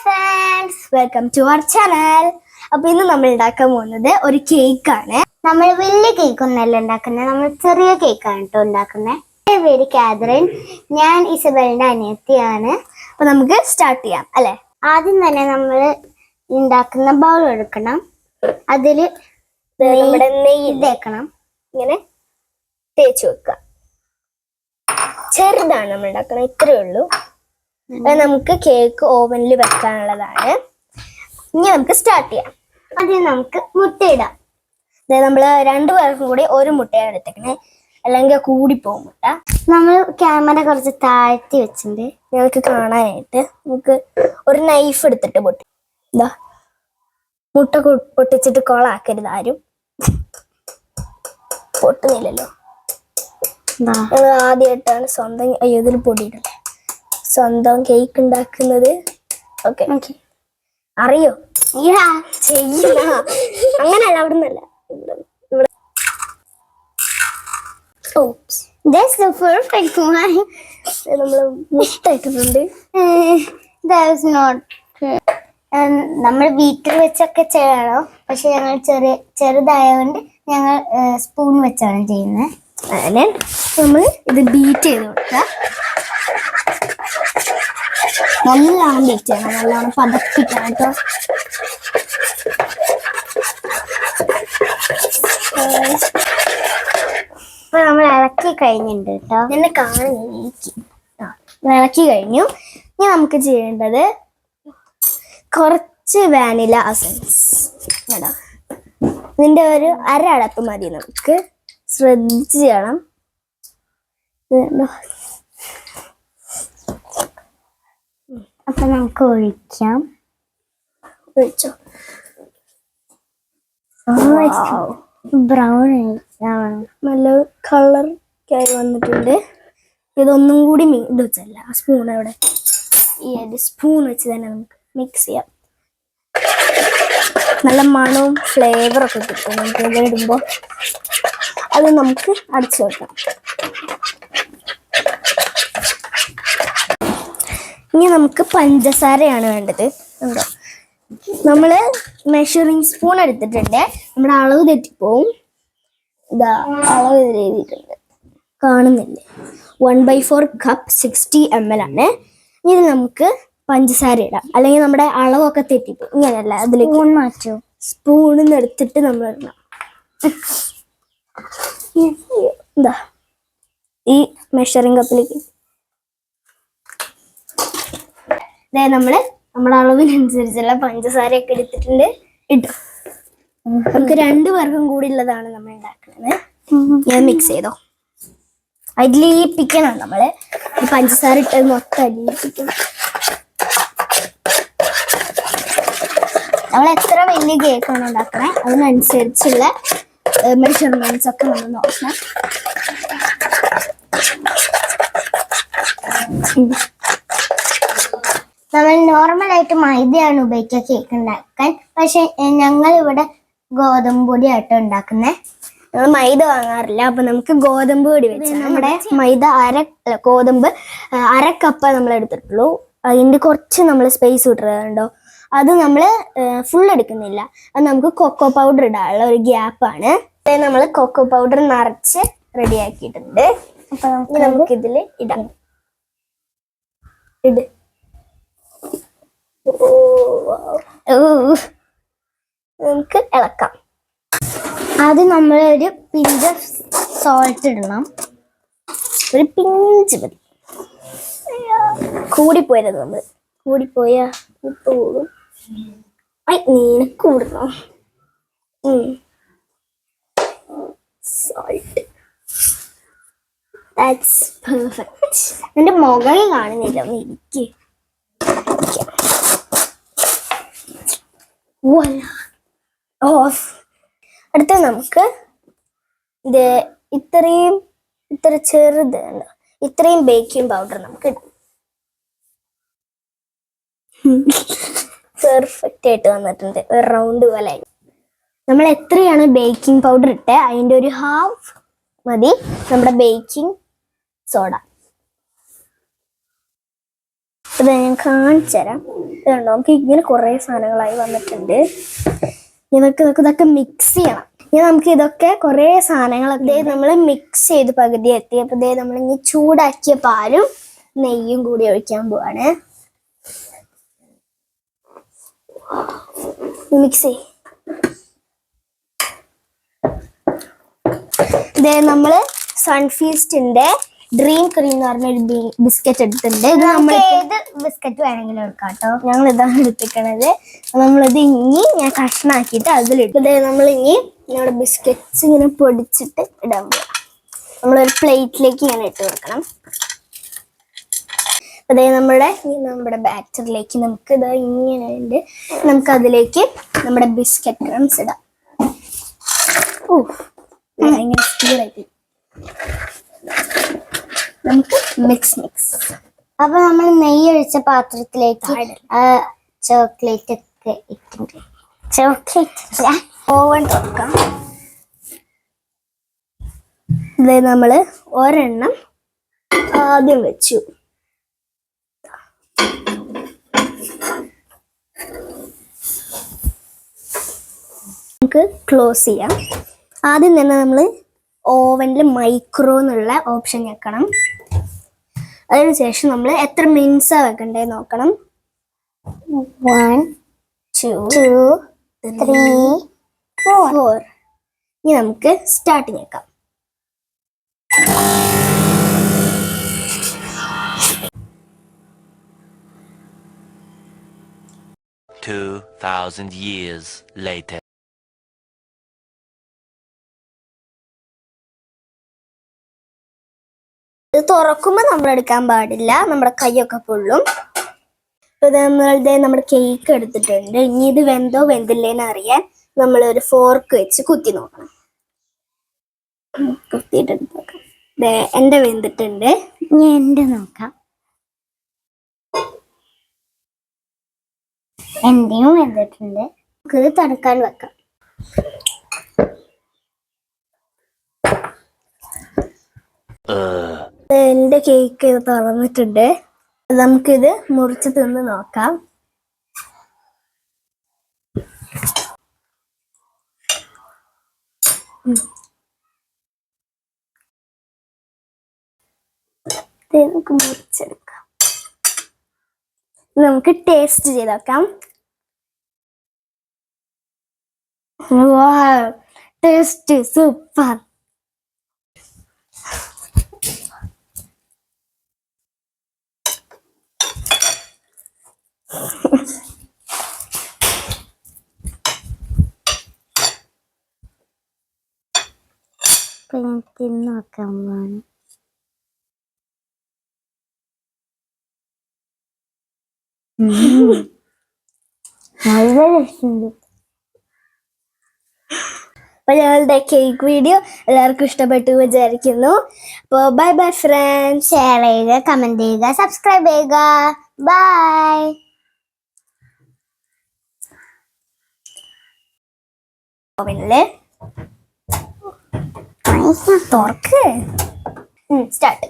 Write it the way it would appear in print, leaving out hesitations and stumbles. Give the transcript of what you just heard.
Friends, welcome to our channel. അപ്പൊ ഇന്ന് നമ്മൾ ഉണ്ടാക്കാൻ പോകുന്നത് ഒരു കേക്കാണ്. നമ്മൾ വലിയ കേക്ക് ഒന്നല്ല ഉണ്ടാക്കുന്നത്, നമ്മൾ ചെറിയ കേക്കാണ് കേട്ടോ ഉണ്ടാക്കുന്നത്. എൻ്റെ പേര് കാതറിൻ, ഞാൻ ഇസബലിന്റെ അനിയത്തിയാണ്. അപ്പൊ നമുക്ക് സ്റ്റാർട്ട് ചെയ്യാം അല്ലെ. ആദ്യം തന്നെ നമ്മൾ ഉണ്ടാക്കുന്ന ബൗൾ എടുക്കണം, അതിൽ നമ്മുടെ നെയ്യ് തേക്കണം, ഇങ്ങനെ തേച്ച് വെക്കുക. ചെറുതാണ് നമ്മൾ ഉണ്ടാക്കണം, ഇത്രയേ ഉള്ളൂ. നമുക്ക് കേക്ക് ഓവനിൽ വെക്കാനുള്ളതാണ്. ഇനി നമുക്ക് സ്റ്റാർട്ട് ചെയ്യാം. ആദ്യം നമുക്ക് മുട്ടയിടാം. നമ്മൾ രണ്ടു പേർക്കും കൂടി ഒരു മുട്ടയാണ് എടുത്തേക്കണേ, അല്ലെങ്കിൽ കൂടിപ്പോകും മുട്ട. നമ്മൾ ക്യാമറ കുറച്ച് താഴ്ത്തി വെച്ചിട്ടുണ്ട് ഞങ്ങൾക്ക് കാണാനായിട്ട്. നമുക്ക് ഒരു നൈഫ് എടുത്തിട്ട് ഇതാ മുട്ട പൊട്ടിച്ചിട്ട് കൊളാക്കരുത് ആരും. പൊട്ടുന്നില്ലല്ലോ. ഞങ്ങൾ ആദ്യമായിട്ടാണ് സ്വന്തം ഇതിൽ പൊടിയിടുന്നത്, സ്വന്തം കേക്ക് ഉണ്ടാക്കുന്നത്. ഓക്കെ, അറിയോ? ചെയ്യണ അങ്ങനല്ല, അവിടെ നിന്നല്ല, ഇവിടെ. നമ്മള് മുട്ട ഇട്ടിട്ടുണ്ട്. നമ്മൾ വീട്ടിൽ വെച്ചൊക്കെ ചെയ്യണം, പക്ഷെ ഞങ്ങൾ ചെറുതായതുകൊണ്ട് ഞങ്ങൾ സ്പൂൺ വെച്ചാണ് ചെയ്യുന്നത്. അങ്ങനെ നമ്മൾ ഇത് ബീറ്റ് ചെയ്ത് കൊടുക്കുക. നല്ലോണം ബീറ്റ് ചെയ്യണം, നല്ലോണം പതപ്പിക്കണം കേട്ടോ. ഇപ്പൊ നമ്മൾ ഇളക്കി കഴിഞ്ഞിട്ടുണ്ട് കേട്ടോ. എന്നെ ഇളക്കി കഴിഞ്ഞു. ഇനി നമുക്ക് ചെയ്യേണ്ടത് കുറച്ച് വാനില എസൻസ് കേട്ടോ. ഇതിന്റെ ഒരു അരടപ്പ് മതി, നമുക്ക് ശ്രദ്ധിച്ച് ചെയ്യണം. അപ്പൊ നമുക്ക് ഒഴിക്കാം. ഒഴിച്ചോ. ബ്രൗൺ നല്ല കളർ വന്നിട്ടുണ്ട്. ഇതൊന്നും കൂടി ഇത് വെച്ചല്ല, സ്പൂൺ അവിടെ, ഈ ഒരു സ്പൂൺ വെച്ച് തന്നെ നമുക്ക് മിക്സ് ചെയ്യാം. നല്ല മണവും ഫ്ലേവറൊക്കെ കിട്ടും നമുക്ക് ഇത് ഇടുമ്പോൾ. അത് നമുക്ക് അടച്ചു വെക്കാം. ഇനി നമുക്ക് പഞ്ചസാരയാണ് വേണ്ടത്. ഉണ്ടോ, നമ്മൾ മെഷറിങ് സ്പൂൺ എടുത്തിട്ടുണ്ട്. നമ്മുടെ അളവ് തെറ്റിപ്പോവും. ഇതാ അളവ് എഴുതിയിട്ടുണ്ട്, കാണുന്നില്ലേ? 1/4 കപ്പ് 60 ml ആണ്. ഇത് നമുക്ക് പഞ്ചസാര ഇടാം, അല്ലെങ്കിൽ നമ്മുടെ അളവൊക്കെ തെറ്റിപ്പോവും. ഇങ്ങനെയല്ല, അതിലേക്ക് മാറ്റോ, സ്പൂണിൽ നിന്ന് എടുത്തിട്ട് നമ്മൾ ഇടണം. എന്താ ഈ മെഷറിംഗ് കപ്പിലേക്ക് നമ്മുടെ അളവിനനുസരിച്ചുള്ള പഞ്ചസാരയൊക്കെ എടുത്തിട്ടുണ്ട്, ഇട്ടു. നമുക്ക് രണ്ടു പേർക്കും കൂടി ഉള്ളതാണ് നമ്മൾ ഉണ്ടാക്കുന്നത്. ഞാൻ മിക്സ് ചെയ്തോ. അലിയിപ്പിക്കണം, നമ്മള് പഞ്ചസാര ഇട്ടത് മൊത്തം അലിയിപ്പിക്കണം. നമ്മൾ എത്ര വലിയ കേക്കാണ് ഉണ്ടാക്കണേ അതിനനുസരിച്ചുള്ള മെഷർമെന്റ്സ് ഒക്കെ നമ്മൾ നോക്കണം. നമ്മൾ നോർമലായിട്ട് മൈദയാണ് ഉപയോഗിക്കുക കേക്ക് ഉണ്ടാക്കാൻ, പക്ഷെ ഞങ്ങൾ ഇവിടെ ഗോതമ്പ് പൊടിയായിട്ട് ഉണ്ടാക്കുന്നത്. ഞങ്ങൾ മൈദ വാങ്ങാറില്ല, അപ്പൊ നമുക്ക് ഗോതമ്പ് പൊടി വെച്ച് നമ്മുടെ മൈദ ഗോതമ്പ് 1/2 കപ്പ് നമ്മൾ എടുത്തിട്ടുള്ളൂ. അതിന്റെ കുറച്ച് നമ്മൾ സ്പേസ് വിട്ടുണ്ടോ, അത് നമ്മൾ ഫുൾ എടുക്കുന്നില്ല. അത് നമുക്ക് കൊക്കോ പൗഡർ ഇടാനുള്ള ഒരു ഗ്യാപ്പാണ്. നമ്മൾ കൊക്കോ പൗഡർ നിറച്ച് റെഡി ആക്കിയിട്ടുണ്ട്. അപ്പൊ നമുക്ക് ഇതില് ഇടാം. നമുക്ക് ഇളക്കാം. ആദ്യം നമ്മൾ ഒരു പിഞ്ച് സോൾട്ട് ഇടണം, ഒരു പിഞ്ച് മതി. കൂടിപ്പോയത്, നമ്മൾ കൂടിപ്പോയാ ഉപ്പ് കൂടും. നീന കൂടണോ? Salt, that's perfect. എന്റെ മുഖം കാണുന്നില്ല, എനിക്ക് ഓഫ്. അടുത്ത നമുക്ക് ഇത് ഇത്ര ചെറുത്, ഇത്രയും ബേക്കിംഗ് പൗഡർ നമുക്ക് ഇടാം. പെർഫെക്റ്റ് ആയിട്ട് വന്നിട്ടുണ്ട്, ഒരു റൗണ്ട് പോലെ. നമ്മൾ എത്രയാണ് ബേക്കിംഗ് പൗഡർ ഇട്ട് അതിൻ്റെ ഒരു 1/2 മതി നമ്മുടെ ബേക്കിംഗ് സോഡ. ഇത് ഞാൻ കാണിച്ചു തരാം. ഇതുണ്ടോ, നമുക്ക് ഇങ്ങനെ കുറേ സാധനങ്ങളായി വന്നിട്ടുണ്ട്. ഇതൊക്കെ മിക്സ് ചെയ്യണം. ഇനി നമുക്ക് ഇതൊക്കെ കുറേ സാധനങ്ങളൊക്കെ നമ്മൾ മിക്സ് ചെയ്ത് പകുതി എത്തി. അപ്പൊ ഇതേ നമ്മളിങ്ങനെ ചൂടാക്കിയ പാലും നെയ്യും കൂടി ഒഴിക്കാൻ പോവാണ്. മിക്സ് ചെയ്യും. ഇതേ നമ്മള് സൺഫീസ്റ്റിന്റെ ഡ്രീം ക്രീം എന്ന് പറഞ്ഞൊരു ബിസ്ക്കറ്റ് എടുത്തിട്ടുണ്ട്. ഇത് നമ്മൾ ഏത് ബിസ്ക്കറ്റ് വേണമെങ്കിലും എടുക്കാം കേട്ടോ. ഞങ്ങൾ ഇതാണ് എടുത്തിക്കണത്. നമ്മളിത് ഇനി ഞാൻ കഷ്ണാക്കിയിട്ട് അതിലിട്ട് നമ്മൾ ഇനി നമ്മുടെ ബിസ്ക്കറ്റ്സ് ഇങ്ങനെ പൊടിച്ചിട്ട് ഇടാൻ പോകാം. നമ്മളൊരു പ്ലേറ്റിലേക്ക് ഇങ്ങനെ ഇട്ട് കൊടുക്കണം. അതേ നമ്മുടെ ബാറ്ററിലേക്ക് നമുക്ക് ഇതാ ഇങ്ങനെ ഉണ്ട്. നമുക്ക് അതിലേക്ക് നമ്മുടെ ബിസ്ക്കറ്റ് ക്രംസ് ഇടാം. ഇങ്ങനെ സ്പീഡായിട്ട് നമുക്ക് മിക്സ്. അപ്പൊ നമ്മൾ നെയ്യ് ഒഴിച്ച പാത്രത്തിലേക്ക് ചോക്ലേറ്റ് ഒക്കെ ഇട്ടുണ്ട്. ചോക്ലേറ്റ് ഓവൻ തുറക്കാം. ഇത് നമ്മള് ഒരെണ്ണം ആദ്യം വെച്ചു. നമുക്ക് ക്ലോസ് ചെയ്യാം. ആദ്യം തന്നെ നമ്മൾ ഓവനിൽ മൈക്രോ എന്നുള്ള ഓപ്ഷൻ ഞെക്കണം. അതിനുശേഷം നമ്മൾ എത്ര മിനിറ്റ്സാ വെക്കണ്ടേ നോക്കണം. 1 2 3 4. ഇനി നമുക്ക് സ്റ്റാർട്ട് ഞെക്കാം. $2,000 years later. ഇത് തുറക്കുമ്പോൾ നമ്മൾ എടുക്കാൻ പാടില്ല, നമ്മുടെ കൈയൊക്കെ പൊള്ളും. നമ്മുടെ കേക്ക് എടുത്തിട്ടുണ്ട്. ഇനി ഇത് വെന്തോ വെന്തില്ലേന്ന് അറിയാൻ നമ്മളൊരു ഫോർക്ക് വെച്ച് കുത്തി നോക്കണം. കുത്തിയിട്ട് എടുത്ത് നോക്കാം. എന്റെ വെന്തിട്ടുണ്ട്. ഇനി എന്റെ നോക്കാം. എന്റെയും വെന്തിട്ടുണ്ട്. നമുക്ക് തണുക്കാൻ വെക്കാം. എന്റെ കേക്ക് തുറന്നിട്ടുണ്ട്. നമുക്കിത് മുറിച്ച് തിന്ന് നോക്കാം. നമുക്ക് മുറിച്ചെടുക്കാം. നമുക്ക് ടേസ്റ്റ് ചെയ്ത് നോക്കാം. Taste super. തിന്ന് നോക്കാൻ പോവാണ്. നല്ല രസമുണ്ട്. അപ്പൊ ഞങ്ങളുടെ കേക്ക് വീഡിയോ എല്ലാവർക്കും ഇഷ്ടപ്പെട്ടു വിചാരിക്കുന്നു. അപ്പോൾ ബൈ ബൈ ഫ്രണ്ട്സ്. ഷെയർ ചെയ്യുക, കമന്റ് ചെയ്യുക, സബ്സ്ക്രൈബ് ചെയ്യുക. ബൈ. ഓവനില് തുറക്ക്. സ്റ്റാർട്ട്.